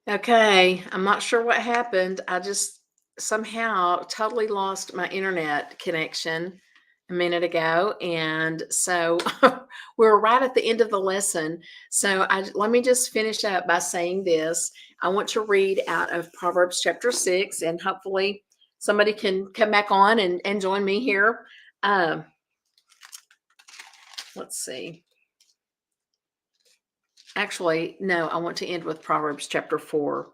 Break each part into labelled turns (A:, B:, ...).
A: Okay, I'm not sure what happened. I just somehow totally lost my internet connection a minute ago, and so we're right at the end of the lesson. So let me just finish up by saying this. I want to read out of Proverbs chapter 6, and hopefully somebody can come back on and join me here. Um, let's see. Actually, no, I want to end with Proverbs chapter 4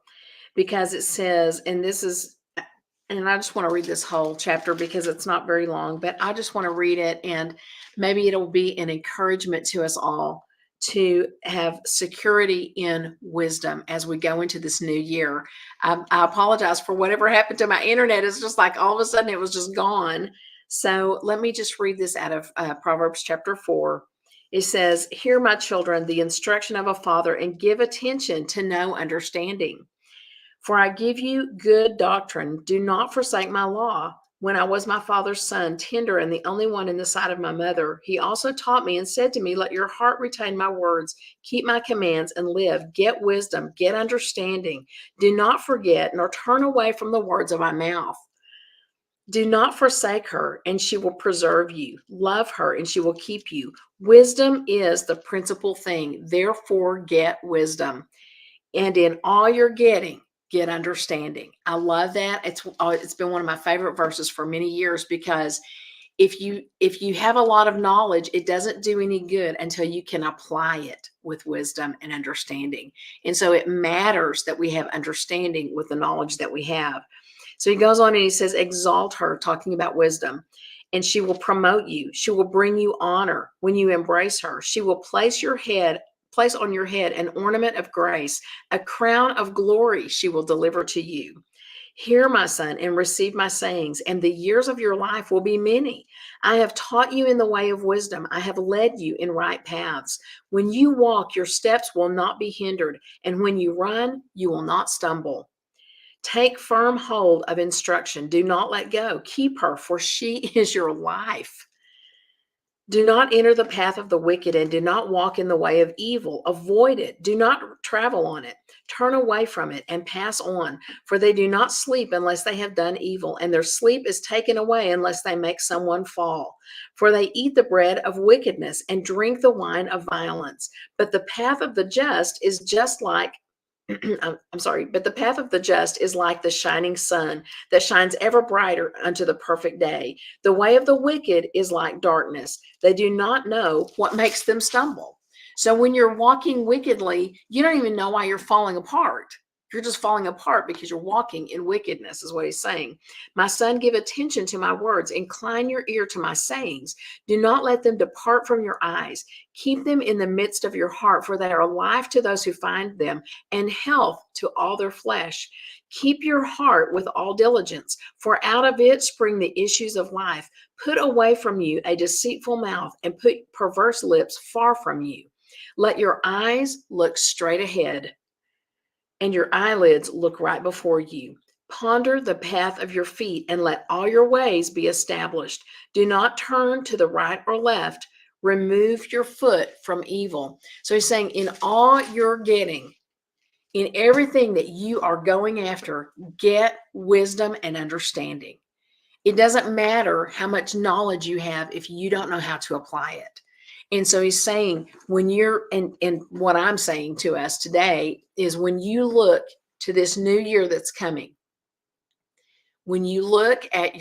A: because it says, and I just want to read this whole chapter because it's not very long, but I just want to read it, and maybe it'll be an encouragement to us all to have security in wisdom as we go into this new year. I apologize for whatever happened to my internet. It's just like all of a sudden it was just gone. So let me just read this out of Proverbs chapter 4. It says, "Hear, my children, the instruction of a father, and give attention to know understanding. For I give you good doctrine. Do not forsake my law. When I was my father's son, tender and the only one in the sight of my mother, he also taught me and said to me, let your heart retain my words, keep my commands and live. Get wisdom, get understanding. Do not forget nor turn away from the words of my mouth. Do not forsake her, and she will preserve you. Love her, and she will keep you. Wisdom is the principal thing. Therefore, get wisdom. And in all you're getting, get understanding." I love that. It's been one of my favorite verses for many years, because if you have a lot of knowledge, it doesn't do any good until you can apply it with wisdom and understanding. And so it matters that we have understanding with the knowledge that we have. So he goes on and he says, exalt her, talking about wisdom, and she will promote you. She will bring you honor when you embrace her. She will place on your head an ornament of grace, a crown of glory she will deliver to you. Hear, my son, and receive my sayings, and the years of your life will be many. I have taught you in the way of wisdom. I have led you in right paths. When you walk, your steps will not be hindered, and when you run, you will not stumble. Take firm hold of instruction. Do not let go. Keep her, for she is your life. Do not enter the path of the wicked, and do not walk in the way of evil. Avoid it. Do not travel on it. Turn away from it and pass on, for they do not sleep unless they have done evil, and their sleep is taken away unless they make someone fall. For they eat the bread of wickedness and drink the wine of violence. But the path of the just is just like I'm sorry, but the path of the just is like the shining sun that shines ever brighter unto the perfect day. The way of the wicked is like darkness. They do not know what makes them stumble. So when you're walking wickedly, you don't even know why you're falling apart. You're just falling apart because you're walking in wickedness, is what he's saying. My son, give attention to my words. Incline your ear to my sayings. Do not let them depart from your eyes. Keep them in the midst of your heart, for they are life to those who find them and health to all their flesh. Keep your heart with all diligence, for out of it spring the issues of life. Put away from you a deceitful mouth, and put perverse lips far from you. Let your eyes look straight ahead, and your eyelids look right before you. Ponder the path of your feet, and let all your ways be established. Do not turn to the right or left. Remove your foot from evil. So he's saying, in all you're getting, in everything that you are going after, get wisdom and understanding. It doesn't matter how much knowledge you have if you don't know how to apply it. And so he's saying, when you're, and what I'm saying to us today is, when you look to this new year that's coming, when you look at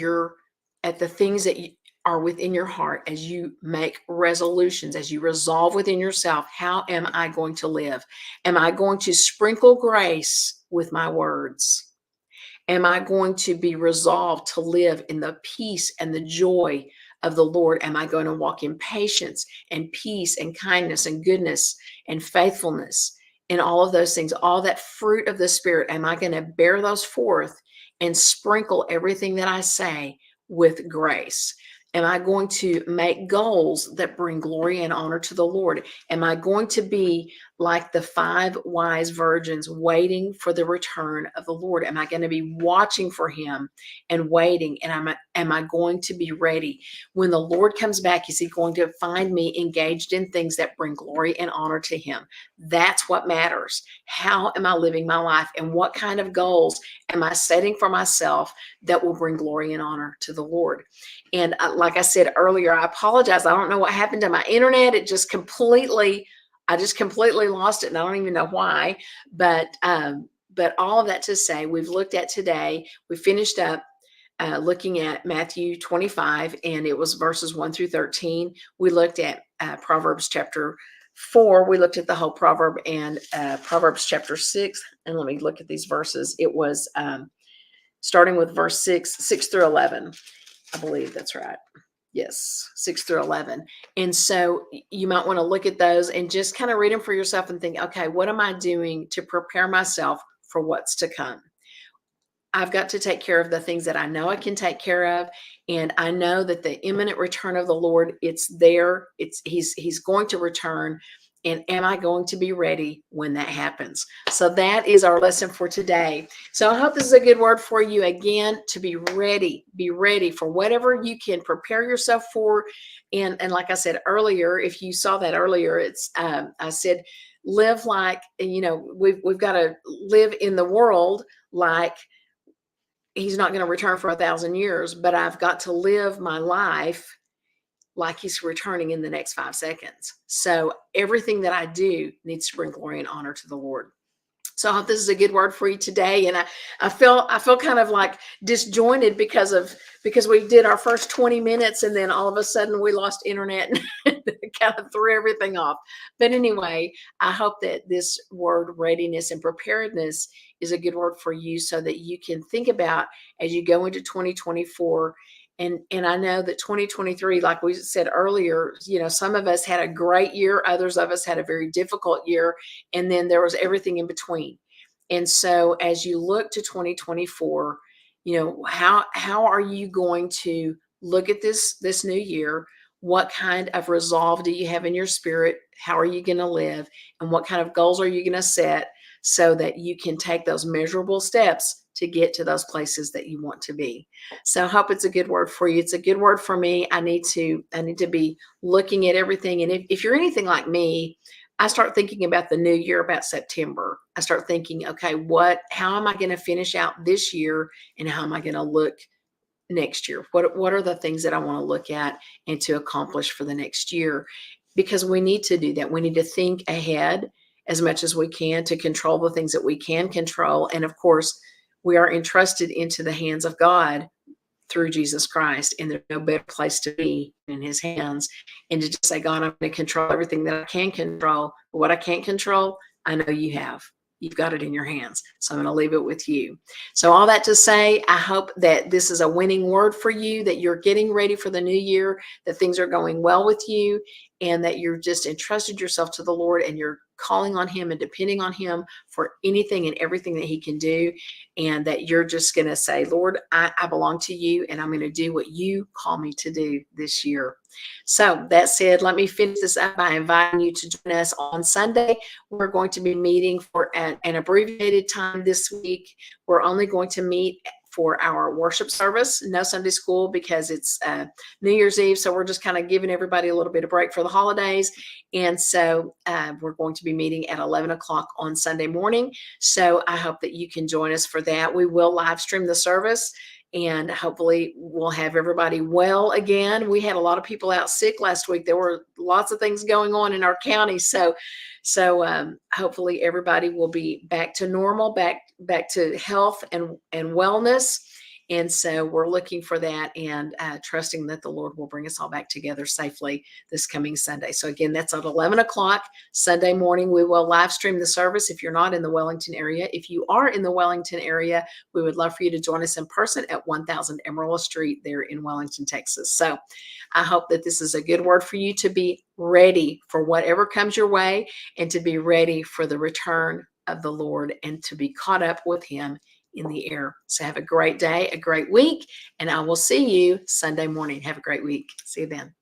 A: the things that are within your heart, as you make resolutions, as you resolve within yourself, how am I going to live? Am I going to sprinkle grace with my words? Am I going to be resolved to live in the peace and the joy of the Lord? Am I going to walk in patience and peace and kindness and goodness and faithfulness and all of those things, all that fruit of the Spirit? Am I going to bear those forth and sprinkle everything that I say with grace? Am I going to make goals that bring glory and honor to the Lord? Am I going to be like the 5 wise virgins waiting for the return of the Lord? Am I going to be watching for him and waiting? And am I going to be ready? When the Lord comes back, is he going to find me engaged in things that bring glory and honor to him? That's what matters. How am I living my life? And what kind of goals am I setting for myself that will bring glory and honor to the Lord? And like I said earlier, I apologize. I don't know what happened to my internet. I just completely lost it, and I don't even know why. But all of that to say, we've looked at today. We finished up looking at Matthew 25, and it was verses 1 through 13. We looked at Proverbs chapter 4. We looked at the whole proverb, and Proverbs chapter 6. And let me look at these verses. It was starting with verse 6 through 11. I believe that's right. Yes, 6 through 11. And so you might want to look at those and just kind of read them for yourself and think, okay, what am I doing to prepare myself for what's to come? I've got to take care of the things that I know I can take care of. And I know that the imminent return of the Lord, it's there. He's going to return. And am I going to be ready when that happens? So that is our lesson for today. So I hope this is a good word for you again, to be ready for whatever you can prepare yourself for. And like I said earlier, if you saw that earlier, it's I said, live like, we've got to live in the world like he's not going to return for 1,000 years, but I've got to live my life like he's returning in the next 5 seconds. So everything that I do needs to bring glory and honor to the Lord. So I hope this is a good word for you today. And I feel kind of like disjointed because we did our first 20 minutes and then all of a sudden we lost internet and kind of threw everything off. But anyway, I hope that this word readiness and preparedness is a good word for you so that you can think about as you go into 2024. And I know that 2023, like we said earlier, some of us had a great year. Others of us had a very difficult year. And then there was everything in between. And so as you look to 2024, how are you going to look at this new year? What kind of resolve do you have in your spirit? How are you going to live? And what kind of goals are you going to set so that you can take those measurable steps to get to those places that you want to be? So I hope it's a good word for you. It's a good word for me. I need to be looking at everything. And if you're anything like me, I start thinking about the new year about September. I start thinking, okay, how am I going to finish out this year and how am I going to look next year? What are the things that I want to look at and to accomplish for the next year? Because we need to do that. We need to think ahead as much as we can to control the things that we can control. And of course, we are entrusted into the hands of God through Jesus Christ, and there's no better place to be in his hands. And to just say, God, I'm going to control everything that I can control. But what I can't control, I know you have. You've got it in your hands. So I'm going to leave it with you. So all that to say, I hope that this is a winning word for you, that you're getting ready for the new year, that things are going well with you, and that you're just entrusted yourself to the Lord and you're calling on him and depending on him for anything and everything that he can do. And that you're just going to say, Lord, I belong to you and I'm going to do what you call me to do this year. So that said, let me finish this up by inviting you to join us on Sunday. We're going to be meeting for an abbreviated time this week. We're only going to meet for our worship service, no Sunday school because it's New Year's Eve. So we're just kind of giving everybody a little bit of break for the holidays. And so we're going to be meeting at 11 o'clock on Sunday morning. So I hope that you can join us for that. We will live stream the service and hopefully we'll have everybody well again. We had a lot of people out sick last week. There were lots of things going on in our county. So hopefully everybody will be back to normal, back to health and wellness. And so we're looking for that and trusting that the Lord will bring us all back together safely this coming Sunday. So again, that's at 11 o'clock Sunday morning. We will live stream the service if you're not in the Wellington area. If you are in the Wellington area, we would love for you to join us in person at 1000 Emerald Street there in Wellington, Texas. So I hope that this is a good word for you to be ready for whatever comes your way and to be ready for the return of the Lord and to be caught up with him in the air. So have a great day, a great week, and I will see you Sunday morning. Have a great week. See you then.